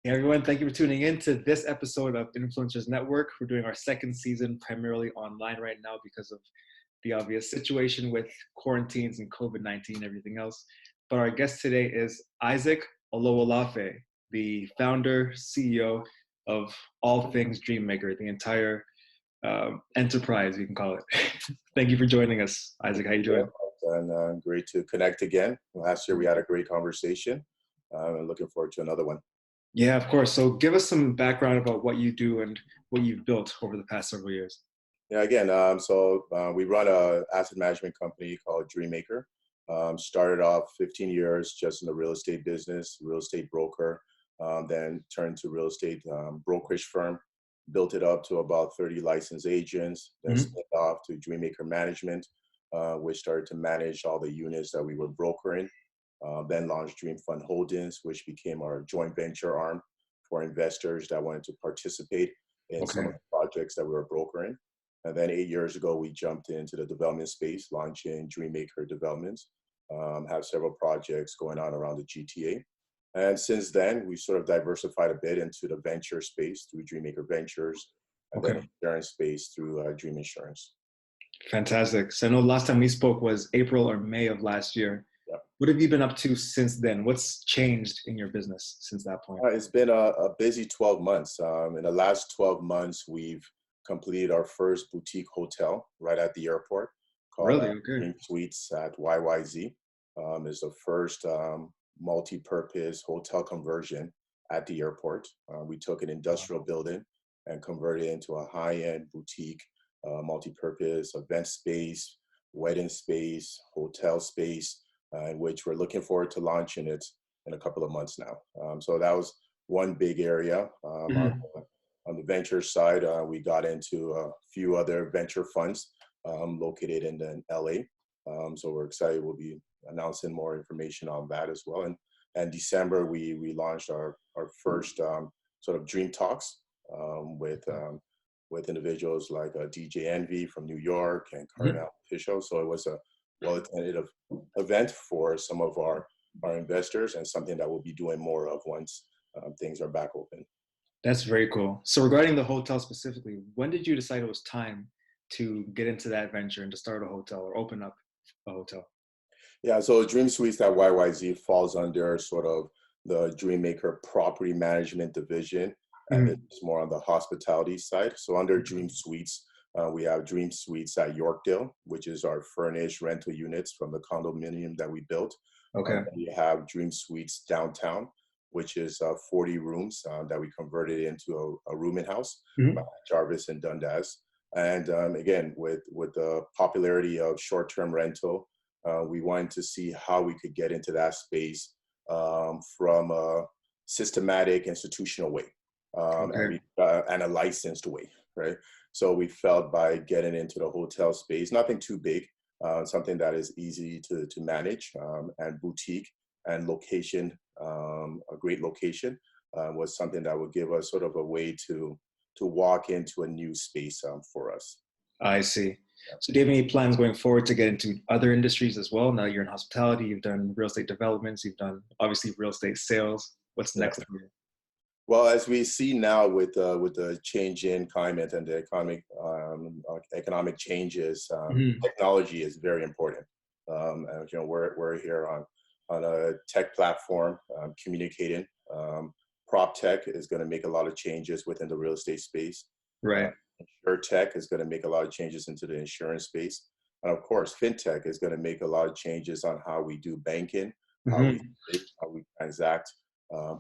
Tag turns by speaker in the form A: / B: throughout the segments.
A: Hey everyone, thank you for tuning in to this episode of Influencers Network. We're doing our second season primarily online right now because of the obvious situation with quarantines and COVID-19 and everything else. But our guest today is Isaac Olowolafe, the founder, CEO of all things Dreammaker, the entire enterprise, you can call it. Thank you for joining us, Isaac. How you doing?
B: And great to connect again. Last year we had a great conversation. I'm looking forward to another one.
A: Yeah, of course. So give us some background about what you do and what you've built over the past several years.
B: Yeah, again, we run a asset management company called Dreammaker. Started off 15 years just in the real estate business, real estate broker, then turned to real estate brokerage firm, built it up to about 30 licensed agents, then split off to Dreammaker Management, which started to manage all the units that we were brokering. Then launched Dream Fund Holdings, which became our joint venture arm for investors that wanted to participate in some of the projects that we were brokering. And then 8 years ago, we jumped into the development space, launching Dreammaker Developments, have several projects going on around the GTA. And since then, we sort of diversified a bit into the venture space through Dreammaker Ventures, and then insurance space through Dream Insurance.
A: Fantastic. So I know last time we spoke was April or May of last year.
B: Yep.
A: What have you been up to since then? What's changed in your business since that point?
B: It's been a busy 12 months. In the last 12 months, we've completed our first boutique hotel right at the airport called Dream Suites at YYZ. It's the first multi-purpose hotel conversion at the airport. We took an industrial building and converted it into a high-end boutique multi-purpose event space, wedding space, hotel space, in which we're looking forward to launching it in a couple of months now. So that was one big area. On the venture side, we got into a few other venture funds located in LA. So we're excited. We'll be announcing more information on that as well. And December, we launched our first sort of Dream Talks with individuals like DJ Envy from New York and Carnell Official. So it was a well-attended event for some of our investors, and something that we'll be doing more of once things are back open.
A: That's very cool. So regarding the hotel specifically, when did you decide it was time to get into that venture and to start a hotel or open up a hotel?
B: Yeah, so Dream Suites at YYZ falls under sort of the Dreammaker property management division, and it's more on the hospitality side. So under Dream Suites, we have Dream Suites at Yorkdale, which is our furnished rental units from the condominium that we built. We have Dream Suites downtown, which is 40 rooms that we converted into a rooming house by Jarvis and Dundas. And again, with the popularity of short-term rental, we wanted to see how we could get into that space from a systematic, institutional way and a licensed way, right? So we felt by getting into the hotel space, nothing too big, something that is easy to manage, and boutique and location, a great location, was something that would give us sort of a way to walk into a new space for us.
A: I see. So do you have any plans going forward to get into other industries as well? Now you're in hospitality, you've done real estate developments, you've done obviously real estate sales. What's next for you?
B: Well, as we see now with the change in climate and the economic changes, technology is very important. And, we're here on a tech platform, communicating. Prop tech is going to make a lot of changes within the real estate space.
A: Right.
B: InsurTech is going to make a lot of changes into the insurance space. And of course, FinTech is going to make a lot of changes on how we do banking, how we transact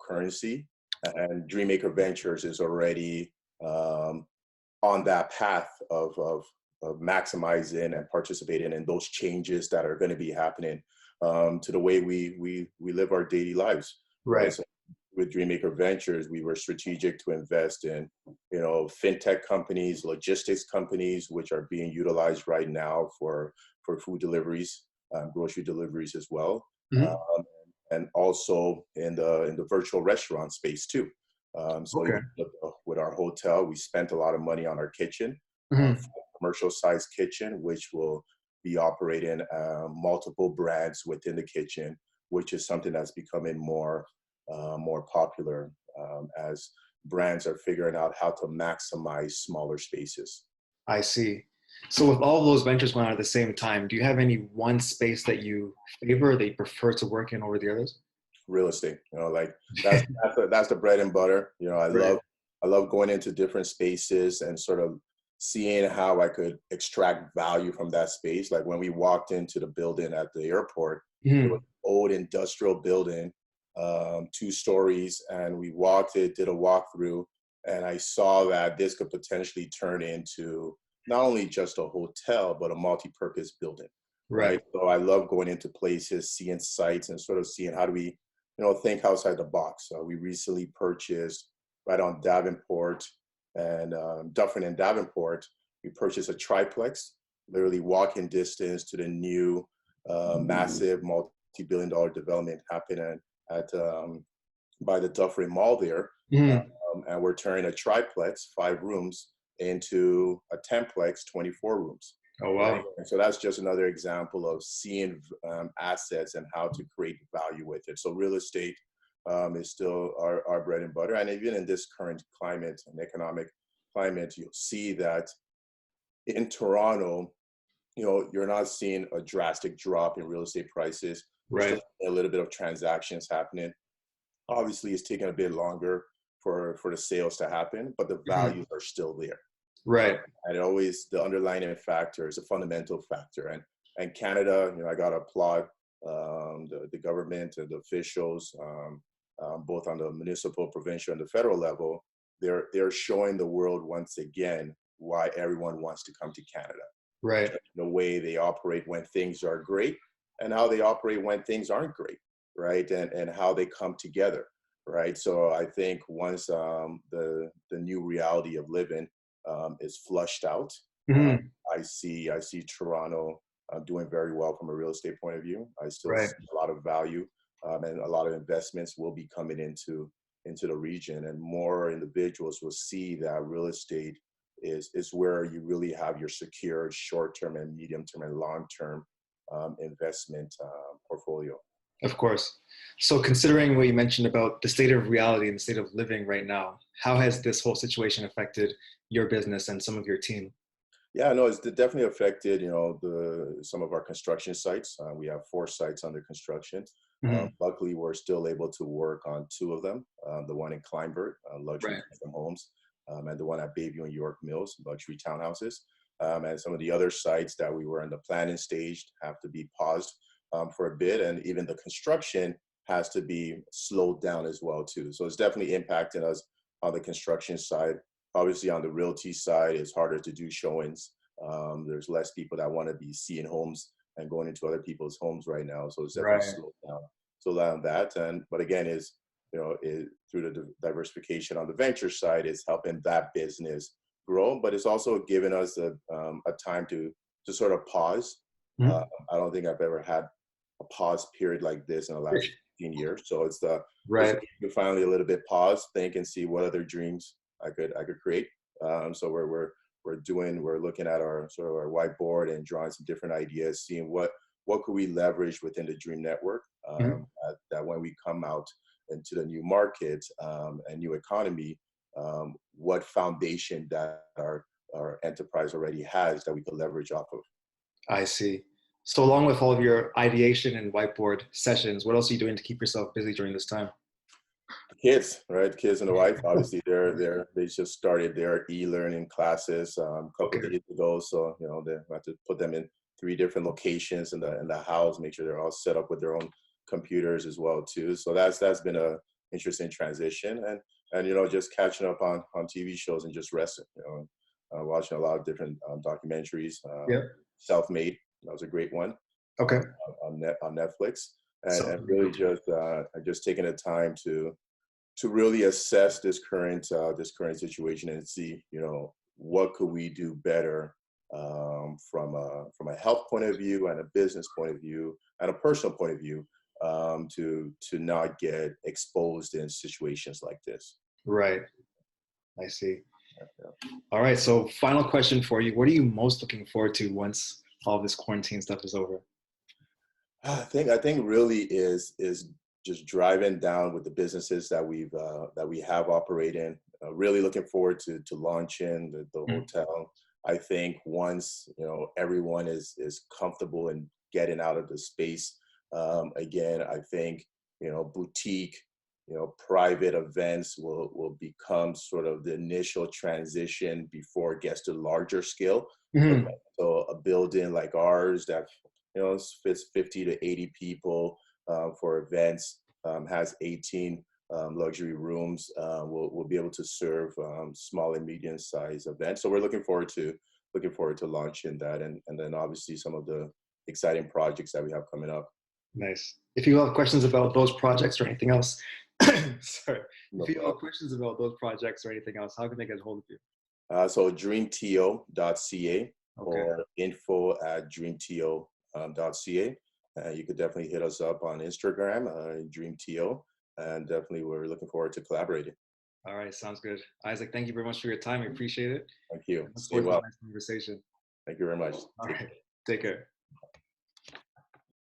B: currency. And Dreammaker Ventures is already on that path of maximizing and participating in those changes that are going to be happening to the way we live our daily lives.
A: Right.
B: So with Dreammaker Ventures, we were strategic to invest in, fintech companies, logistics companies, which are being utilized right now for food deliveries, grocery deliveries as well. And also in the virtual restaurant space too. With our hotel, we spent a lot of money on our kitchen, commercial size kitchen, which will be operating multiple brands within the kitchen, which is something that's becoming more more popular as brands are figuring out how to maximize smaller spaces.
A: I see. So with all of those ventures going on at the same time, do you have any one space that you favor, that you prefer to work in over the others?
B: Real estate, like that's the bread and butter.
A: Right.
B: I love going into different spaces and sort of seeing how I could extract value from that space. Like when we walked into the building at the airport, it was
A: Mhm.
B: an old industrial building, 2 stories, and we walked it, did a walkthrough, and I saw that this could potentially turn into not only just a hotel, but a multi-purpose building,
A: Right.
B: right? So I love going into places, seeing sites, and sort of seeing how do we, think outside the box. We recently purchased right on Davenport and Dufferin and Davenport. We purchased a triplex, literally walking distance to the new massive multi-billion-dollar development happening at by the Dufferin Mall there.
A: Mhm.
B: And we're turning a triplex, 5 rooms, into a tenplex, 24 rooms.
A: Oh,
B: Right.
A: wow.
B: And so that's just another example of seeing assets and how to create value with it. So real estate is still our bread and butter. And even in this current climate and economic climate, you'll see that in Toronto, you're not seeing a drastic drop in real estate prices. You're still
A: Right.
B: seeing a little bit of transactions happening. Obviously, it's taking a bit longer for the sales to happen, but the
A: Mhm.
B: values are still there.
A: Right.
B: And it always, the underlying factor is a fundamental factor. And Canada, I got to applaud the government and the officials, both on the municipal, provincial, and the federal level. They're showing the world once again why everyone wants to come to Canada.
A: Right.
B: The way they operate when things are great and how they operate when things aren't great, right? And how they come together, right? So I think once the new reality of living is flushed out, uh,
A: Mhm.
B: I see Toronto doing very well from a real estate point of view. I still
A: Right.
B: see a lot of value, and a lot of investments will be coming into the region, and more individuals will see that real estate is where you really have your secure short-term and medium-term and long-term investment portfolio.
A: Of course. So considering what you mentioned about the state of reality and the state of living right now, how has this whole situation affected your business and some of your team?
B: Yeah, no, it's definitely affected, the some of our construction sites. We have 4 sites under construction.
A: Mhm.
B: Luckily, we're still able to work on 2 of them. The one in Kleinburg, luxury
A: Right.
B: custom homes, and the one at Bayview and York Mills, luxury townhouses. And some of the other sites that we were in the planning stage have to be paused for a bit, and even the construction has to be slowed down as well too. So it's definitely impacting us on the construction side. Obviously, on the realty side, it's harder to do showings. There's less people that want to be seeing homes and going into other people's homes right now. So it's definitely
A: Right.
B: slowed down that. But again, through the diversification on the venture side, is helping that business grow. But it's also given us a time to sort of pause. Uh,
A: Mhm.
B: I don't think I've ever had a pause period like this in the last 15 years. So it's
A: Right.
B: finally a little bit pause, think, and see what other dreams I could create. So we're looking at our sort of our whiteboard and drawing some different ideas, seeing what could we leverage within the Dream Network,
A: Mhm.
B: that when we come out into the new market and new economy, what foundation that our enterprise already has that we could leverage off of.
A: I see. So along with all of your ideation and whiteboard sessions, what else are you doing to keep yourself busy during this time?
B: The kids, right? The kids and the wife, obviously, they just started their e-learning classes a couple
A: Okay.
B: of days ago. So they have to put them in 3 different locations in the house, make sure they're all set up with their own computers as well too. So that's been a interesting transition, and just catching up on TV shows and just resting. Watching a lot of different documentaries.
A: Yeah.
B: Self-Made, that was a great one
A: Okay.
B: uh, on Netflix, and
A: So
B: really just taking the time to really assess this current situation and see what could we do better from a health point of view and a business point of view and a personal point of view, to not get exposed in situations like this.
A: right. I see.
B: Yeah.
A: All right. So final question for you. What are you most looking forward to once all this quarantine stuff is over?
B: I think really is just driving down with the businesses that we have operating. Really looking forward to launching the
A: Mm.
B: hotel. I think once everyone is comfortable in getting out of the space, again, I think boutique, private events will become sort of the initial transition before it gets to larger scale events.
A: Mhm.
B: So a building like ours that fits 50 to 80 people for events, has 18 luxury rooms. We'll be able to serve small and medium sized events. So we're looking forward to launching that, and then obviously some of the exciting projects that we have coming up.
A: Nice. If you have questions about those projects or anything else, sorry.
B: No
A: If you have
B: problem.
A: questions about those projects or anything else, how can they get hold of you?
B: So dreamto.ca
A: Okay.
B: or info@dreamto.ca. You could definitely hit us up on Instagram, dreamto, and definitely we're looking forward to collaborating.
A: All right. Sounds good. Isaac, thank you very much for your time. I appreciate it.
B: Thank you.
A: And look
B: Stay
A: forward to
B: well.
A: the next conversation.
B: Thank you very much.
A: All
B: Take
A: right.
B: care.
A: Take care.